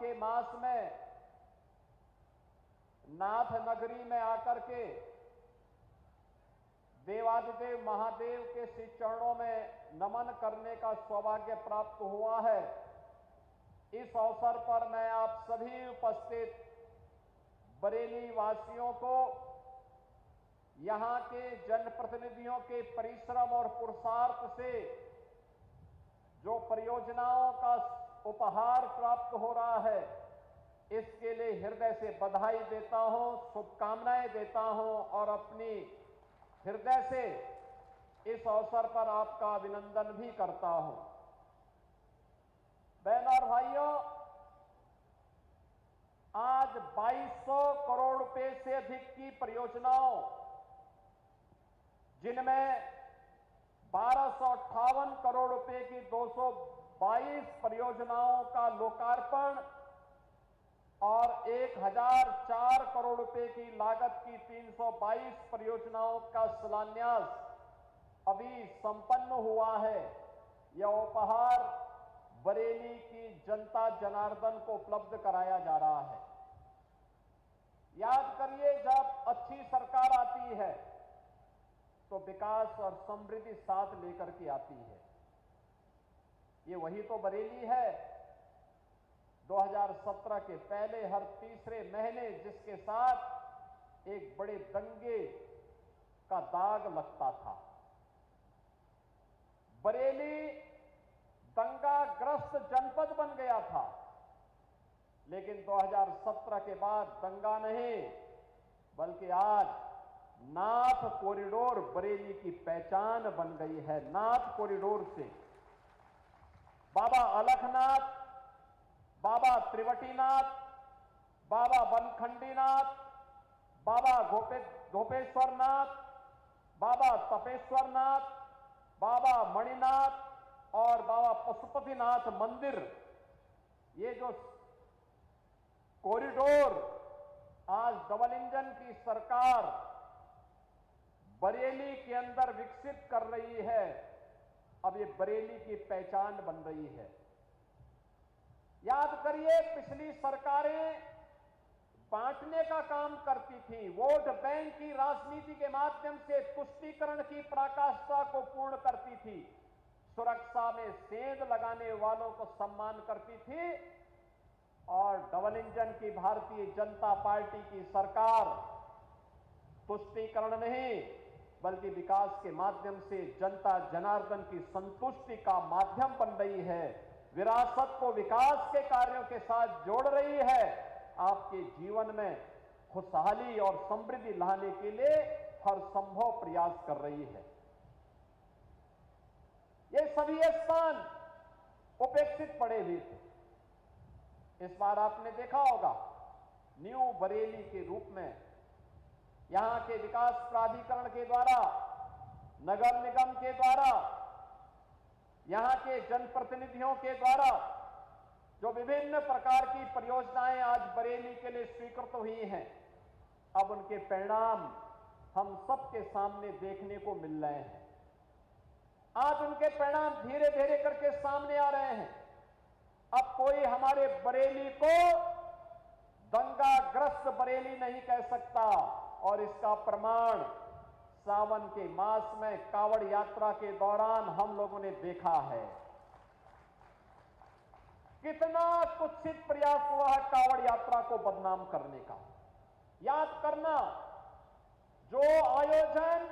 के मास में नाथ नगरी में आकर के देवादिदेव महादेव के श्री चरणों में नमन करने का सौभाग्य प्राप्त हुआ है। इस अवसर पर मैं आप सभी उपस्थित बरेली वासियों को यहां के जनप्रतिनिधियों के परिश्रम और पुरुषार्थ से जो परियोजनाओं का उपहार प्राप्त हो रहा है, इसके लिए हृदय से बधाई देता हूं, शुभकामनाएं देता हूं और अपनी हृदय से इस अवसर पर आपका अभिनंदन भी करता हूं। बहनों और भाइयों, आज 2200 करोड़ रुपए से अधिक की परियोजनाओं, जिनमें 1258 करोड़ रुपए की 222 परियोजनाओं का लोकार्पण और 1004 करोड़ रुपए की लागत की 322 परियोजनाओं का शिलान्यास अभी संपन्न हुआ है। यह उपहार बरेली की जनता जनार्दन को उपलब्ध कराया जा रहा है। याद करिए, जब अच्छी सरकार आती है तो विकास और समृद्धि साथ लेकर के आती है। ये वही तो बरेली है 2017 के पहले हर तीसरे महीने जिसके साथ एक बड़े दंगे का दाग लगता था। बरेली दंगाग्रस्त जनपद बन गया था, लेकिन 2017 के बाद दंगा नहीं, बल्कि आज नाथ कॉरिडोर बरेली की पहचान बन गई है। नाथ कॉरिडोर से बाबा अलखनाथ, बाबा त्रिवटीनाथ, बाबा बनखंडीनाथ, बाबा गोपेश्वरनाथ, बाबा तपेश्वरनाथ, बाबा मणिनाथ और बाबा पशुपतिनाथ मंदिर, ये जो कॉरिडोर आज डबल इंजन की सरकार बरेली के अंदर विकसित कर रही है, अब ये बरेली की पहचान बन रही है। याद करिए, पिछली सरकारें बांटने का काम करती थी, वोट बैंक की राजनीति के माध्यम से तुष्टीकरण की पराकाष्ठा को पूर्ण करती थी, सुरक्षा में सेंध लगाने वालों को सम्मान करती थी, और डबल इंजन की भारतीय जनता पार्टी की सरकार तुष्टीकरण नहीं बल्कि विकास के माध्यम से जनता जनार्दन की संतुष्टि का माध्यम बन रही है। विरासत को विकास के कार्यों के साथ जोड़ रही है। आपके जीवन में खुशहाली और समृद्धि लाने के लिए हर संभव प्रयास कर रही है। ये सभी स्थान उपेक्षित पड़े हुए थे। इस बार आपने देखा होगा, न्यू बरेली के रूप में यहां के विकास प्राधिकरण के द्वारा, नगर निगम के द्वारा, यहां के जनप्रतिनिधियों के द्वारा जो विभिन्न प्रकार की परियोजनाएं आज बरेली के लिए स्वीकृत हुई हैं, अब उनके परिणाम हम सबके सामने देखने को मिल रहे हैं। आज उनके परिणाम धीरे धीरे करके सामने आ रहे हैं। अब कोई हमारे बरेली को दंगाग्रस्त बरेली नहीं कह सकता, और इसका प्रमाण सावन के मास में कावड़ यात्रा के दौरान हम लोगों ने देखा है। कितना कुत्सित प्रयास हुआ है कावड़ यात्रा को बदनाम करने का। याद करना, जो आयोजन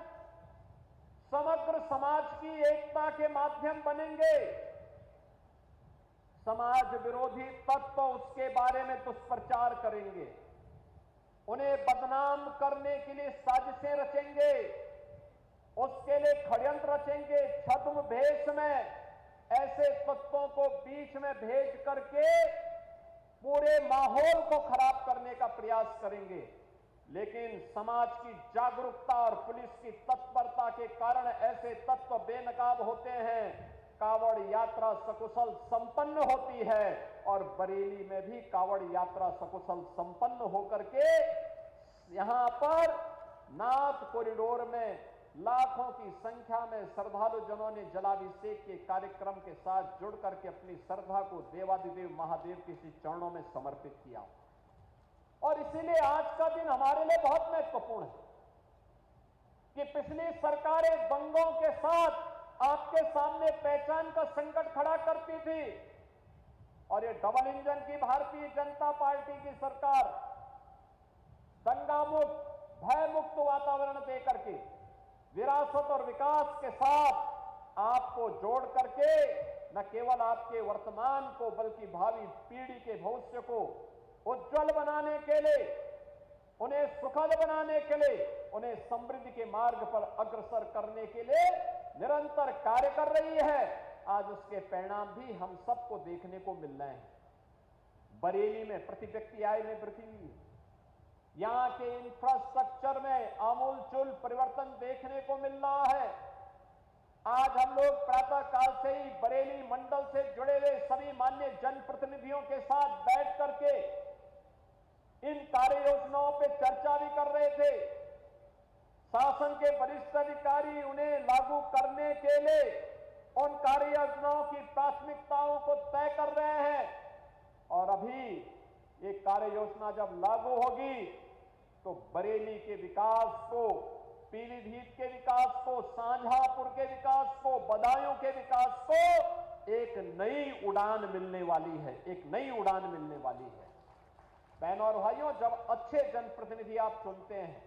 समग्र समाज की एकता के माध्यम बनेंगे, समाज विरोधी तत्व उसके बारे में दुष्प्रचार करेंगे, उन्हें बदनाम करने के लिए साजिशें रचेंगे, उसके लिए षड्यंत्र रचेंगे, छद्म भेष में ऐसे तत्वों को बीच में भेज करके पूरे माहौल को खराब करने का प्रयास करेंगे। लेकिन समाज की जागरूकता और पुलिस की तत्परता के कारण ऐसे तत्व बेनकाब होते हैं। कावड़ यात्रा सकुशल संपन्न होती है, और बरेली में भी कावड़ यात्रा सकुशल संपन्न होकर के यहां पर नाथ कॉरिडोर में लाखों की संख्या में श्रद्धालु जनों ने जलाभिषेक के कार्यक्रम के साथ जुड़ करके अपनी श्रद्धा को देवादिदेव महादेव के श्री चरणों में समर्पित किया। और इसीलिए आज का दिन हमारे लिए बहुत महत्वपूर्ण है कि पिछली सरकारें दंगों के साथ आपके सामने पहचान का संकट खड़ा करती थी, और ये डबल इंजन की भारतीय जनता पार्टी की सरकार दंगा मुक्त, भय मुक्त वातावरण देकर के विरासत और विकास के साथ आपको जोड़ करके न केवल आपके वर्तमान को बल्कि भावी पीढ़ी के भविष्य को उज्जवल बनाने के लिए, उन्हें सुखद बनाने के लिए, उन्हें समृद्धि के मार्ग पर अग्रसर करने के लिए निरंतर कार्य कर रही है। आज उसके परिणाम भी हम सबको देखने को मिल रहे हैं। बरेली में प्रति व्यक्ति आय में वृद्धि हुई, यहां के इंफ्रास्ट्रक्चर में आमूलचूल परिवर्तन देखने को मिल रहा है। आज हम लोग प्रातः काल से ही बरेली मंडल से जुड़े हुए सभी मान्य जनप्रतिनिधियों के साथ बैठ करके इन कार्य योजनाओं पर चर्चा भी कर रहे थे। शासन के वरिष्ठ अधिकारी उन्हें लागू करने के लिए उन कार्य योजनाओं की प्राथमिकताओं को तय कर रहे हैं, और अभी ये कार्य योजना जब लागू होगी तो बरेली के विकास को, पीलीभीत के विकास को, शाहजहांपुर के विकास को, बदायूं के विकास को एक नई उड़ान मिलने वाली है, एक नई उड़ान मिलने वाली है। बहनों और भाइयों, जब अच्छे जनप्रतिनिधि आप चुनते हैं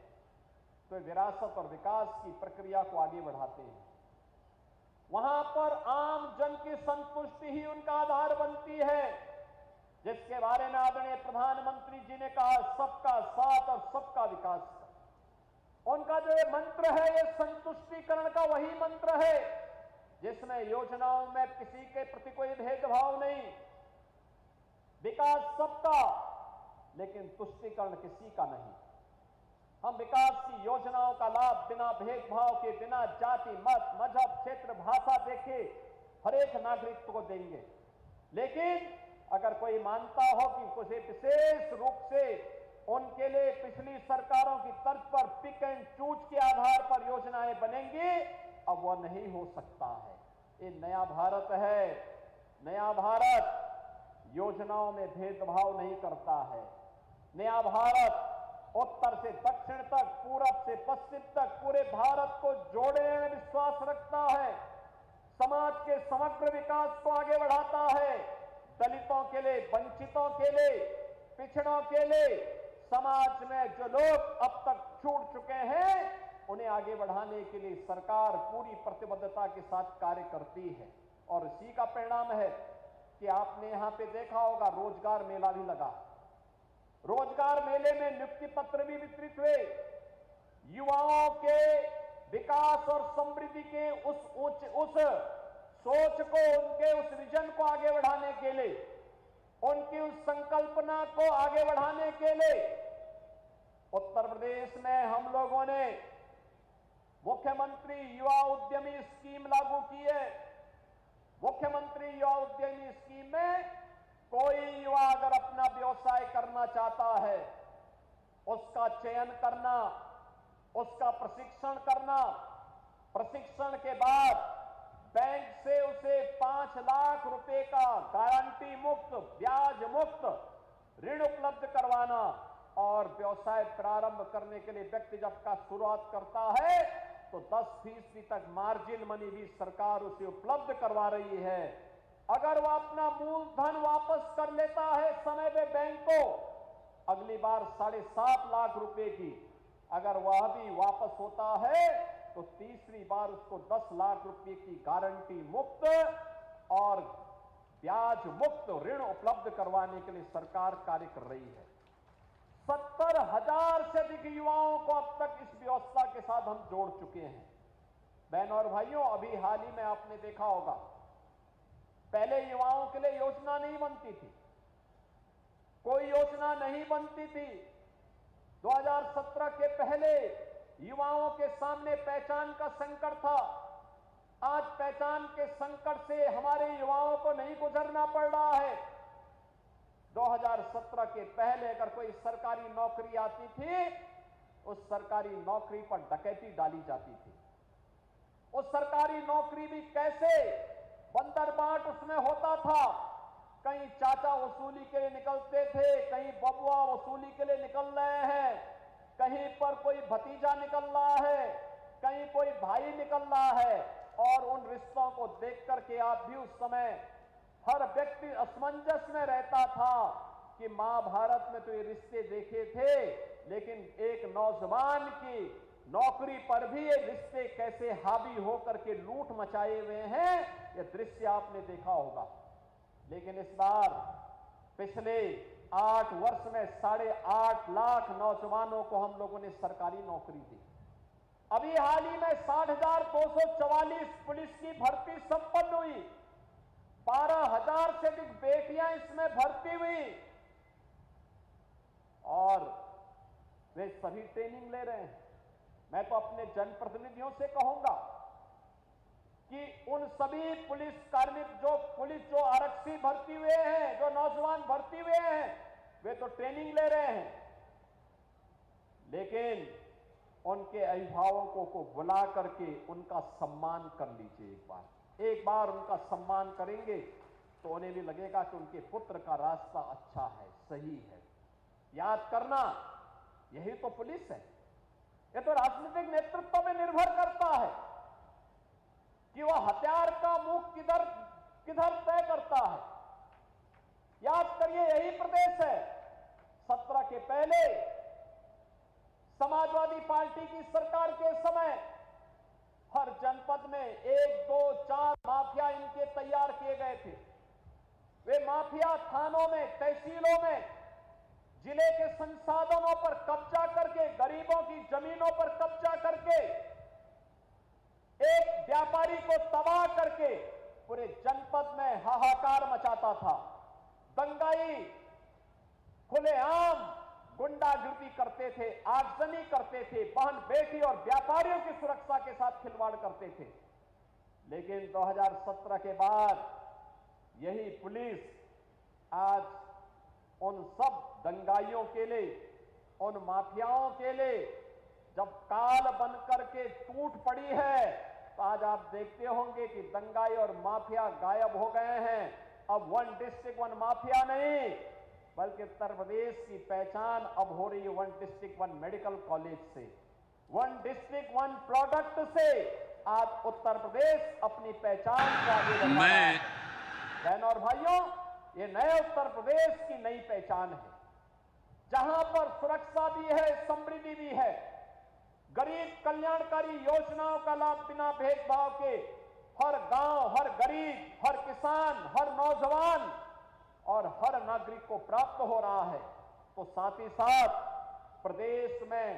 तो विरासत और विकास की प्रक्रिया को आगे बढ़ाते हैं। वहां पर आम जन की संतुष्टि ही उनका आधार बनती है, जिसके बारे में आदरणीय प्रधानमंत्री जी ने कहा, सबका साथ और सबका विकास का। उनका जो ये मंत्र है, ये संतुष्टिकरण का वही मंत्र है जिसमें योजनाओं में किसी के प्रति कोई भेदभाव नहीं, विकास सबका लेकिन तुष्टिकरण किसी का नहीं। हम विकास की योजनाओं का लाभ बिना भेदभाव के, बिना जाति, मत, मजहब, क्षेत्र, भाषा देखे हर एक नागरिक को देंगे। लेकिन अगर कोई मानता हो कि कुछ विशेष रूप से उनके लिए पिछली सरकारों की तर्ज पर पिक एंड चूज के आधार पर योजनाएं बनेंगी, अब वह नहीं हो सकता है। ये नया भारत है। नया भारत योजनाओं में भेदभाव नहीं करता है। नया भारत उत्तर से दक्षिण तक, पूरब से पश्चिम तक पूरे भारत को जोड़ने में विश्वास रखता है। समाज के समग्र विकास को आगे बढ़ाता है। दलितों के लिए, वंचितों के लिए, पिछड़ों के लिए, समाज में जो लोग अब तक छूट चुके हैं उन्हें आगे बढ़ाने के लिए सरकार पूरी प्रतिबद्धता के साथ कार्य करती है। और इसी का परिणाम है कि आपने यहां पे देखा होगा, रोजगार मेला भी लगा। रोजगार मेले में नियुक्ति पत्र भी वितरित हुए। युवाओं के विकास और समृद्धि के उस सोच को, उनके उस विजन को आगे बढ़ाने के लिए, उनकी उस संकल्पना को आगे बढ़ाने के लिए उत्तर प्रदेश में हम लोगों ने मुख्यमंत्री युवा उद्यमी स्कीम लागू की है। मुख्यमंत्री युवा उद्यमी स्कीम में कोई युवा अगर अपना व्यवसाय करना चाहता है, उसका चयन करना, उसका प्रशिक्षण करना, प्रशिक्षण के बाद बैंक से उसे 5 लाख रुपए का गारंटी मुक्त, ब्याज मुक्त ऋण उपलब्ध करवाना, और व्यवसाय प्रारंभ करने के लिए व्यक्ति जब का शुरुआत करता है तो 10% तक मार्जिन मनी भी सरकार उसे उपलब्ध करवा रही है। अगर वह अपना मूलधन वापस कर लेता है समय पे बैंक को, अगली बार 7.5 लाख रुपए की अगर वह भी वापस होता है तो तीसरी बार उसको 10 लाख रुपए की गारंटी मुक्त और ब्याज मुक्त ऋण उपलब्ध करवाने के लिए सरकार कार्य कर रही है। 70,000 से अधिक युवाओं को अब तक इस व्यवस्था के साथ हम जोड़ चुके हैं। बहनों और भाइयों, अभी हाल ही में आपने देखा होगा, पहले युवाओं के लिए योजना नहीं बनती थी, कोई योजना नहीं बनती थी। 2017 के पहले युवाओं के सामने पहचान का संकट था। आज पहचान के संकट से हमारे युवाओं को नहीं गुजरना पड़ रहा है। 2017 के पहले अगर कोई सरकारी नौकरी आती थी, उस सरकारी नौकरी पर डकैती डाली जाती थी। सरकारी नौकरी भी कैसे बंदर बाट उसमें होता था। कहीं चाचा वसूली के लिए निकलते थे, कहीं बबुआ वसूली के लिए निकल रहे हैं, कहीं पर कोई भतीजा निकल रहा है, कहीं कोई भाई निकल रहा है। और उन रिश्तों को देख करके आप भी उस समय हर व्यक्ति असमंजस में रहता था कि महाभारत में तो ये रिश्ते देखे थे, लेकिन एक नौजवान की नौकरी पर भी ये रिश्ते कैसे हावी होकर के लूट मचाए हुए हैं, ये दृश्य आपने देखा होगा। लेकिन इस बार पिछले 8 वर्ष में 8.5 लाख नौजवानों को हम लोगों ने सरकारी नौकरी दी। अभी हाल ही में 60,244 पुलिस की भर्ती संपन्न हुई, 12,000 से अधिक बेटियां इसमें भर्ती हुई और वे सभी ट्रेनिंग ले रहे हैं। मैं तो अपने जनप्रतिनिधियों से कहूंगा कि उन सभी पुलिस कार्मिक जो आरक्षी भर्ती हुए हैं, जो नौजवान भर्ती हुए हैं, वे तो ट्रेनिंग ले रहे हैं, लेकिन उनके अभिभावकों को बुला करके उनका सम्मान कर लीजिए। एक बार उनका सम्मान करेंगे तो उन्हें भी लगेगा कि उनके पुत्र का रास्ता अच्छा है, सही है। याद करना, यही तो पुलिस है। ये तो राजनीतिक नेतृत्व में निर्भर करता है कि वह हथियार का मुख किधर तय करता है। याद करिए, यही प्रदेश है 17 के पहले समाजवादी पार्टी की सरकार के समय हर जनपद में 1, 2, 4 माफिया इनके तैयार किए गए थे। वे माफिया थानों में, तहसीलों में जिले के संसाधनों पर कब्जा करके, गरीबों की जमीनों पर कब्जा करके, एक व्यापारी को तबाह करके पूरे जनपद में हाहाकार मचाता था। दंगाई, खुलेआम गुंडागिर्दी करते थे, आगजनी करते थे, बहन बेटी और व्यापारियों की सुरक्षा के साथ खिलवाड़ करते थे। लेकिन 2017 के बाद यही पुलिस आज उन सब दंगाइयों के लिए, उन माफियाओं के लिए जब काल बनकर के टूट पड़ी है, तो आज आप देखते होंगे कि दंगाई और माफिया गायब हो गए हैं। अब 1 डिस्ट्रिक्ट 1 माफिया नहीं, बल्कि उत्तर प्रदेश की पहचान अब हो रही है 1 डिस्ट्रिक्ट 1 मेडिकल कॉलेज से, 1 डिस्ट्रिक्ट 1 प्रोडक्ट से। आज उत्तर प्रदेश अपनी पहचान को आगे बढ़ा रहा है। बहनों और भाइयों, ये नए उत्तर प्रदेश की नई पहचान है, जहां पर सुरक्षा भी है, समृद्धि भी है, गरीब कल्याणकारी योजनाओं का लाभ बिना भेदभाव के हर गांव, हर गरीब, हर किसान, हर नौजवान और हर नागरिक को प्राप्त हो रहा है। तो साथ ही साथ प्रदेश में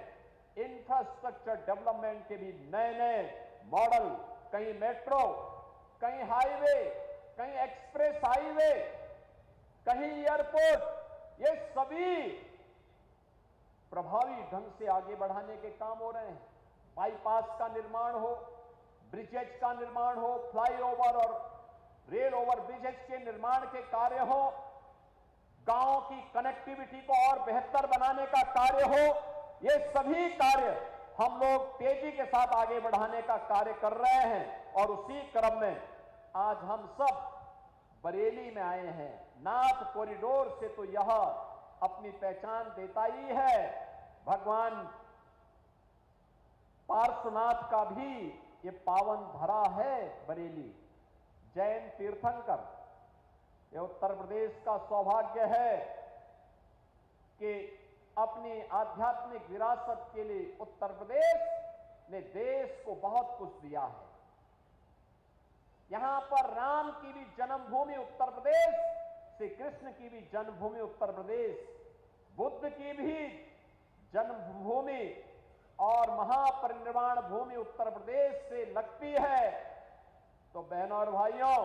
इंफ्रास्ट्रक्चर डेवलपमेंट के भी नए मॉडल, कहीं मेट्रो, कहीं हाईवे, कहीं एक्सप्रेस हाईवे, कहीं एयरपोर्ट, ये सभी प्रभावी ढंग से आगे बढ़ाने के काम हो रहे हैं। बाईपास का निर्माण हो, ब्रिजेज का निर्माण हो, फ्लाईओवर और रेल ओवर ब्रिजेज के निर्माण के कार्य हो, गांव की कनेक्टिविटी को और बेहतर बनाने का कार्य हो, ये सभी कार्य हम लोग तेजी के साथ आगे बढ़ाने का कार्य कर रहे हैं। और उसी क्रम में आज हम सब बरेली में आए हैं। नाथ कॉरिडोर से तो यह अपनी पहचान देता ही है। भगवान पार्श्वनाथ का भी ये पावन धरा है बरेली, जैन तीर्थंकर। ये उत्तर प्रदेश का सौभाग्य है कि अपनी आध्यात्मिक विरासत के लिए उत्तर प्रदेश ने देश को बहुत कुछ दिया है। यहां पर राम की भी जन्मभूमि उत्तर प्रदेश, श्री कृष्ण की भी जन्मभूमि उत्तर प्रदेश, बुद्ध की भी जन्मभूमि और महापरिनिर्वाण भूमि उत्तर प्रदेश से लगती है। तो बहनों और भाइयों,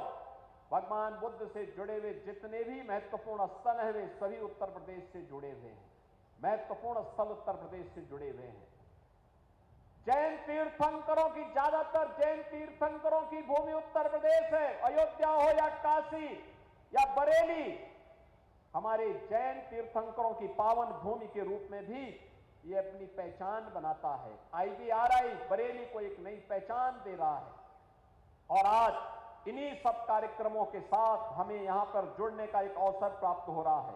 भगवान बुद्ध से जुड़े हुए जितने भी महत्वपूर्ण स्थल हैं, वे सभी उत्तर प्रदेश से जुड़े हुए हैं। महत्वपूर्ण स्थल उत्तर प्रदेश से जुड़े हुए हैं। जैन तीर्थंकरों की, ज्यादातर जैन तीर्थंकरों की भूमि उत्तर प्रदेश है। अयोध्या हो या काशी या बरेली, हमारे जैन तीर्थंकरों की पावन भूमि के रूप में भी ये अपनी पहचान बनाता है। IBRI बरेली को एक नई पहचान दे रहा है। और आज इन्हीं सब कार्यक्रमों के साथ हमें यहां पर जुड़ने का एक अवसर प्राप्त हो रहा है।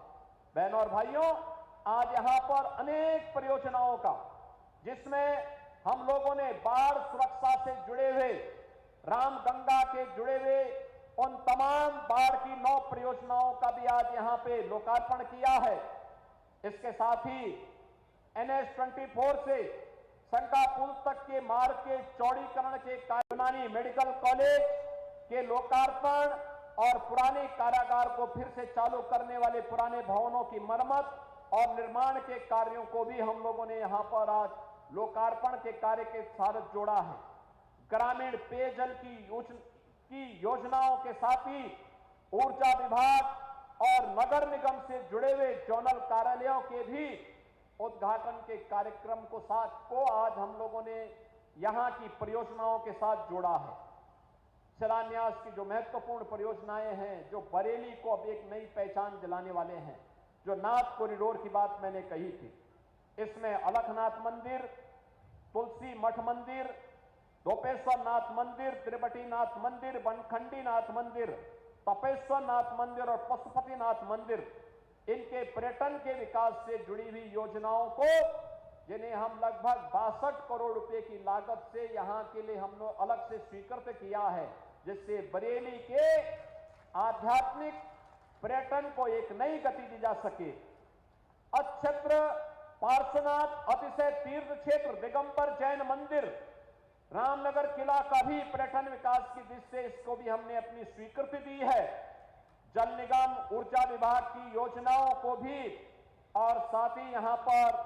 बहनों और भाइयों, आज यहां पर अनेक परियोजनाओं का, जिसमें हम लोगों ने बाढ़ सुरक्षा से जुड़े हुए, रामगंगा के जुड़े हुए उन तमाम बाढ़ की 9 परियोजनाओं का भी आज यहां पे लोकार्पण किया है। इसके साथ ही NH-24 से शंका पुल तक के मार्ग के चौड़ीकरण के यूनानी मेडिकल कॉलेज के लोकार्पण और पुराने कारागार को फिर से चालू करने वाले पुराने भवनों की मरम्मत और निर्माण के कार्यों को भी हम लोगों ने यहां पर आज लोकार्पण के कार्य के साथ जोड़ा है। ग्रामीण पेयजल की योजनाओं के साथ ही ऊर्जा विभाग और नगर निगम से जुड़े हुए जोनल कार्यालयों के भी उद्घाटन के कार्यक्रम को आज हम लोगों ने यहां की परियोजनाओं के साथ जोड़ा है। शिलान्यास की जो महत्वपूर्ण परियोजनाएं हैं, जो बरेली को अब एक नई पहचान दिलाने वाले हैं, जो नाथ कॉरिडोर की बात मैंने कही थी, इसमें अलखनाथ मंदिर, तुलसी मठ मंदिर, दोपेश्वर नाथ मंदिर, त्रिबटी नाथ मंदिर, बनखंडी नाथ मंदिर, तपेश्वर नाथ मंदिर और पशुपतिनाथ मंदिर, इनके पर्यटन के विकास से जुड़ी हुई योजनाओं को, जिन्हें हम लगभग 62 करोड़ रुपए की लागत से यहां के लिए हम लोग अलग से स्वीकृत किया है, जिससे बरेली के आध्यात्मिक पर्यटन को एक नई गति दी जा सके। अच्छेत्र पार्श्वनाथ अतिशय तीर्थ क्षेत्र, दिगंबर जैन मंदिर, रामनगर किला का भी पर्यटन विकास की दृष्टि से इसको भी हमने अपनी स्वीकृति दी है। जल निगम, ऊर्जा विभाग की योजनाओं को भी और साथ ही यहां पर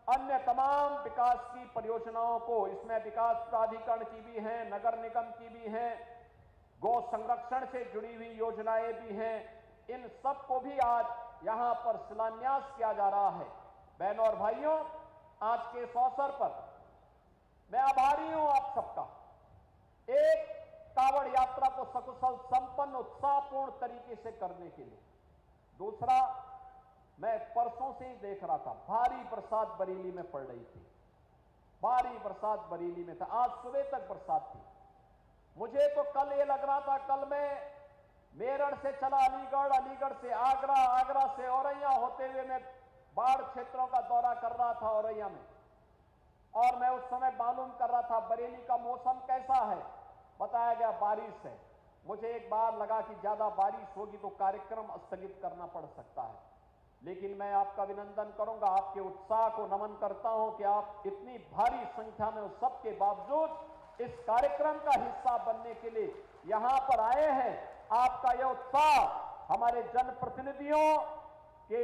अन्य तमाम विकास की परियोजनाओं को, इसमें विकास प्राधिकरण की भी हैं, नगर निगम की भी हैं, गौ संरक्षण से जुड़ी हुई योजनाएं भी हैं, इन सब को भी आज यहां पर शिलान्यास किया जा रहा है। बहनों और भाइयों, आज के इस अवसर पर मैं आभारी हूं आप सबका, एक कांवड़ यात्रा को सकुशल संपन्न उत्साहपूर्ण तरीके से करने के लिए। दूसरा, मैं परसों से ही देख रहा था, भारी बरसात बरेली में पड़ रही थी, भारी बरसात बरेली में था, आज सुबह तक बरसात थी। मुझे तो कल ये लग रहा था, कल मैं मेरठ से चला अलीगढ़, अलीगढ़ से आगरा, आगरा से औरैया होते हुए मैं बाढ़ क्षेत्रों का दौरा कर रहा था औरैया में, और मैं उस समय मालूम कर रहा था बरेली का मौसम कैसा है। बताया गया बारिश है। मुझे एक बार लगा कि ज्यादा बारिश होगी तो कार्यक्रम स्थगित करना पड़ सकता है, लेकिन मैं आपका अभिनंदन करूंगा, आपके उत्साह को नमन करता हूं कि आप इतनी भारी संख्या में उस सब के बावजूद इस कार्यक्रम का हिस्सा बनने के लिए यहां पर आए हैं। आपका यह उत्साह हमारे जनप्रतिनिधियों के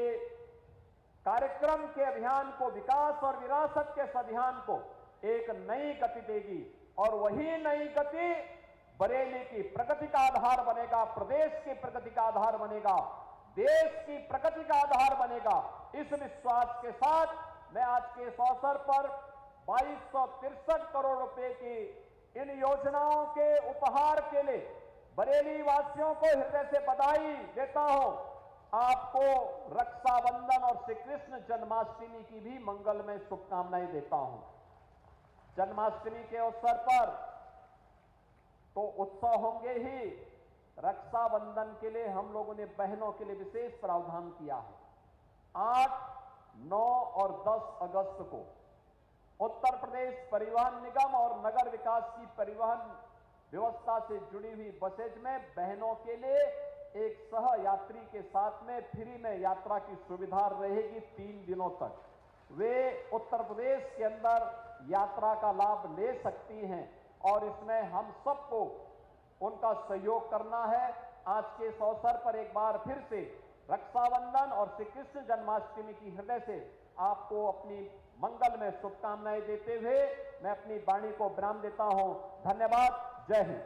कार्यक्रम के अभियान को, विकास और विरासत के इस अभियान को एक नई गति देगी, और वही नई गति बरेली की प्रगति का आधार बनेगा, प्रदेश की प्रगति का आधार बनेगा, देश की प्रगति का आधार बनेगा। इस विश्वास के साथ मैं आज के इस अवसर पर 2263 करोड़ रुपए की इन योजनाओं के उपहार के लिए बरेली वासियों को हृदय से बधाई देता हूं। आपको रक्षाबंधन और श्री कृष्ण जन्माष्टमी की भी मंगलमय शुभकामनाएं देता हूं। जन्माष्टमी के अवसर पर तो उत्सव होंगे ही, रक्षाबंधन के लिए हम लोगों ने बहनों के लिए विशेष प्रावधान किया है। 8, 9 और 10 अगस्त को उत्तर प्रदेश परिवहन निगम और नगर विकास की परिवहन व्यवस्था से जुड़ी हुई बसेज में बहनों के लिए एक सह यात्री के साथ में फ्री में यात्रा की सुविधा रहेगी 3 दिनों तक। वे उत्तर प्रदेश के अंदर यात्रा का लाभ ले सकती हैं, और इसमें हम सबको उनका सहयोग करना है। आज के इस अवसर पर एक बार फिर से रक्षाबंधन और श्री कृष्ण जन्माष्टमी की हृदय से आपको अपनी मंगल में शुभकामनाएं देते हुए मैं अपनी वाणी को विराम देता हूं। धन्यवाद। जय हिंद।